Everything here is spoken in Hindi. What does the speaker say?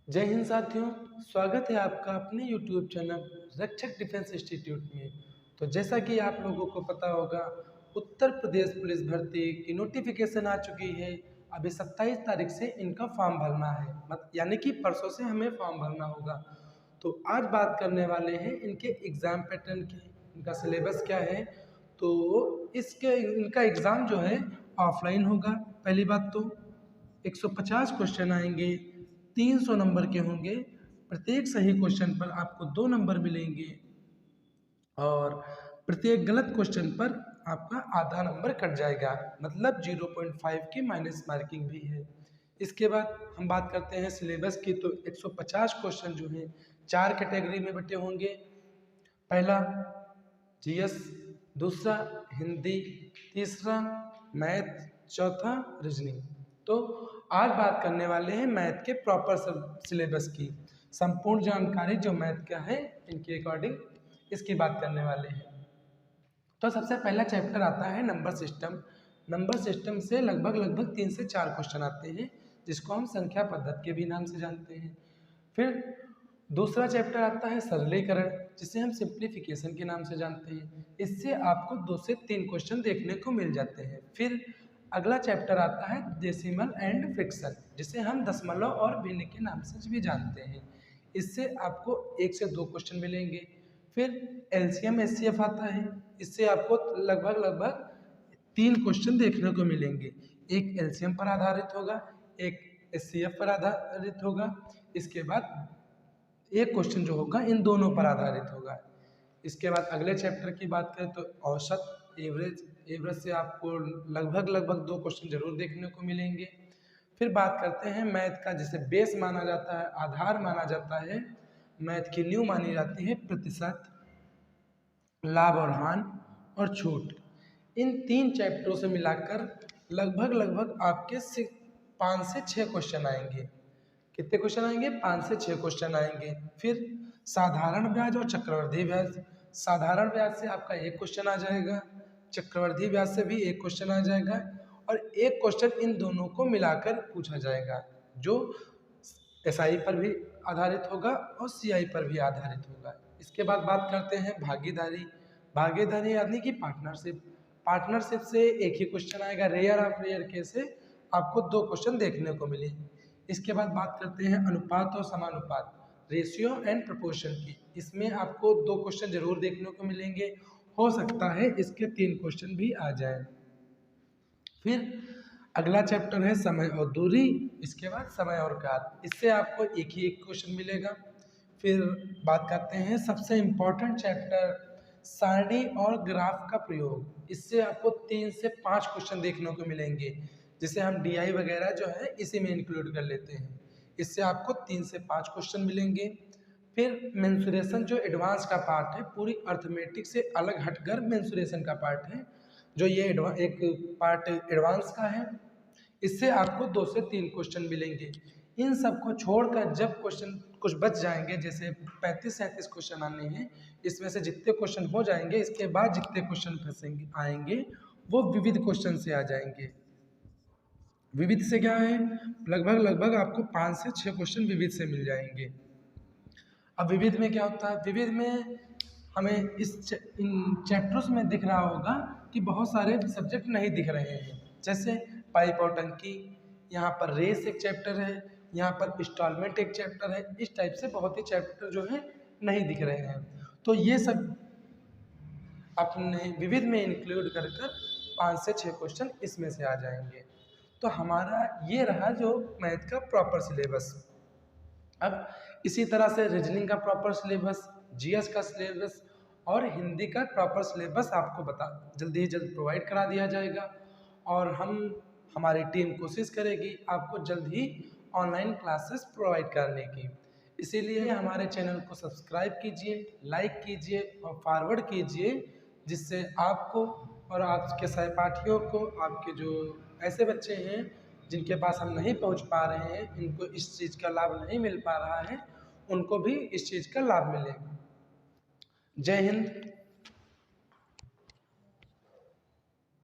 जय हिंद साथियों। स्वागत है आपका अपने YouTube चैनल रक्षक डिफेंस इंस्टीट्यूट में। तो जैसा कि आप लोगों को पता होगा, उत्तर प्रदेश पुलिस भर्ती की नोटिफिकेशन आ चुकी है। अभी 27 तारीख से इनका फॉर्म भरना है, यानी कि परसों से हमें फॉर्म भरना होगा। तो आज बात करने वाले हैं इनके एग्ज़ाम पैटर्न की, इनका सिलेबस क्या है। तो इनका एग्ज़ाम जो है ऑफलाइन होगा। पहली बात तो 150 क्वेश्चन आएंगे, 300 नंबर के होंगे। प्रत्येक सही क्वेश्चन पर आपको 2 नंबर मिलेंगे और प्रत्येक गलत क्वेश्चन पर आपका आधा नंबर कट जाएगा, मतलब 0.5 की माइनस मार्किंग भी है। इसके बाद हम बात करते हैं सिलेबस की। तो 150 क्वेश्चन जो हैं 4 कैटेगरी में बटे होंगे। पहला जीएस, दूसरा हिंदी, तीसरा मैथ, चौथा रीजनिंग। तो आज बात करने वाले हैं मैथ के प्रॉपर सिलेबस की। संपूर्ण जानकारी जो मैथ का है इनके अकॉर्डिंग इसकी बात करने वाले हैं। तो सबसे पहला चैप्टर आता है नंबर सिस्टम। नंबर सिस्टम से लगभग 3 से 4 क्वेश्चन आते हैं, जिसको हम संख्या पद्धति के भी नाम से जानते हैं। फिर दूसरा चैप्टर आता है सरलीकरण, जिसे हम सिंप्लीफिकेशन के नाम से जानते हैं। इससे आपको 2 से 3 क्वेश्चन देखने को मिल जाते हैं। फिर अगला चैप्टर आता है डेसिमल एंड फ्रैक्शन, जिसे हम दशमलव और भिन्न के नाम से भी जानते हैं। इससे आपको 1 से 2 क्वेश्चन मिलेंगे। फिर एलसीएम एचसीएफ आता है। इससे आपको लगभग 3 क्वेश्चन देखने को मिलेंगे। एक एलसीएम पर आधारित होगा, एक एचसीएफ पर आधारित होगा। इसके बाद एक क्वेश्चन जो होगा इन दोनों पर आधारित होगा। इसके बाद अगले चैप्टर की बात करें तो औसत, एवरेज। एवरेज से आपको लगभग 2 क्वेश्चन जरूर देखने को मिलेंगे। फिर बात करते हैं मैथ का, जिसे बेस माना जाता है, आधार माना जाता है, मैथ की नींव मानी जाती है प्रतिशत, लाभ और हानि और छूट। इन 3 चैप्टरों से मिलाकर लगभग आपके 5 से 6 क्वेश्चन आएंगे। कितने क्वेश्चन आएंगे? 5 से 6 क्वेश्चन आएंगे। फिर साधारण ब्याज और चक्रवृद्धि ब्याज। साधारण ब्याज से आपका 1 क्वेश्चन आ जाएगा, चक्रवृद्धि ब्याज से भी 1 क्वेश्चन आ जाएगा और 1 क्वेश्चन इन दोनों को मिलाकर पूछा जाएगा, जो एसआई पर भी आधारित होगा और सीआई पर भी आधारित होगा। इसके बाद बात करते हैं भागीदारी। भागीदारी यानी कि पार्टनरशिप। पार्टनरशिप से एक ही क्वेश्चन आएगा। रेयर ऑफ रेयर केस से आपको 2 क्वेश्चन देखने को मिले। इसके बाद बात करते हैं अनुपात और समानुपात, रेशियो एंड प्रोपोर्शन की। इसमें आपको 2 क्वेश्चन जरूर देखने को मिलेंगे, हो सकता है इसके 3 क्वेश्चन भी आ जाए। फिर अगला चैप्टर है समय और दूरी। इसके बाद समय और काल। इससे आपको एक क्वेश्चन मिलेगा। फिर बात करते हैं सबसे इम्पोर्टेंट चैप्टर, सारणी और ग्राफ का प्रयोग। इससे आपको 3 से 5 क्वेश्चन देखने को मिलेंगे, जिसे हम डीआई वगैरह जो है इसी में इंक्लूड कर लेते हैं। इससे आपको 3 से 5 क्वेश्चन मिलेंगे। फिर मेंसुरेशन जो एडवांस का पार्ट है, पूरी अर्थमेटिक से अलग हटकर मेंसुरेशन का पार्ट है, जो ये एक पार्ट एडवांस का है। इससे आपको 2 से 3 क्वेश्चन मिलेंगे। इन सबको छोड़कर जब क्वेश्चन कुछ बच जाएंगे, जैसे 35-37 क्वेश्चन आने हैं, इसमें से जितने क्वेश्चन हो जाएंगे, इसके बाद जितने क्वेश्चन फंसेंगे आएंगे वो विविध क्वेश्चन से आ जाएंगे। विविध से क्या है, लगभग आपको 5 से 6 क्वेश्चन विविध से मिल जाएंगे। अब विविध में क्या होता है? विविध में हमें इन चैप्टर्स में दिख रहा होगा कि बहुत सारे सब्जेक्ट नहीं दिख रहे हैं, जैसे पाइप और टंकी, यहाँ पर रेस एक चैप्टर है, यहाँ पर इंस्टॉलमेंट एक चैप्टर है। इस टाइप से बहुत ही चैप्टर जो है नहीं दिख रहे हैं। तो ये सब अपने विविध में इंक्लूड कर 5 से 6 क्वेश्चन इसमें से आ जाएंगे। तो हमारा ये रहा जो मैथ का प्रॉपर सिलेबस। अब इसी तरह से रीजनिंग का प्रॉपर सिलेबस, जीएस का सिलेबस और हिंदी का प्रॉपर सिलेबस आपको जल्दी ही जल्द प्रोवाइड करा दिया जाएगा। और हमारी टीम कोशिश करेगी आपको जल्द ही ऑनलाइन क्लासेस प्रोवाइड करने की। इसीलिए हमारे चैनल को सब्सक्राइब कीजिए, लाइक कीजिए और फॉरवर्ड कीजिए, जिससे आपको और आपके सहपाठियों को, आपके जो ऐसे बच्चे हैं जिनके पास हम नहीं पहुंच पा रहे हैं, इनको इस चीज़ का लाभ नहीं मिल पा रहा है, उनको भी इस चीज़ का लाभ मिले। जय हिंद।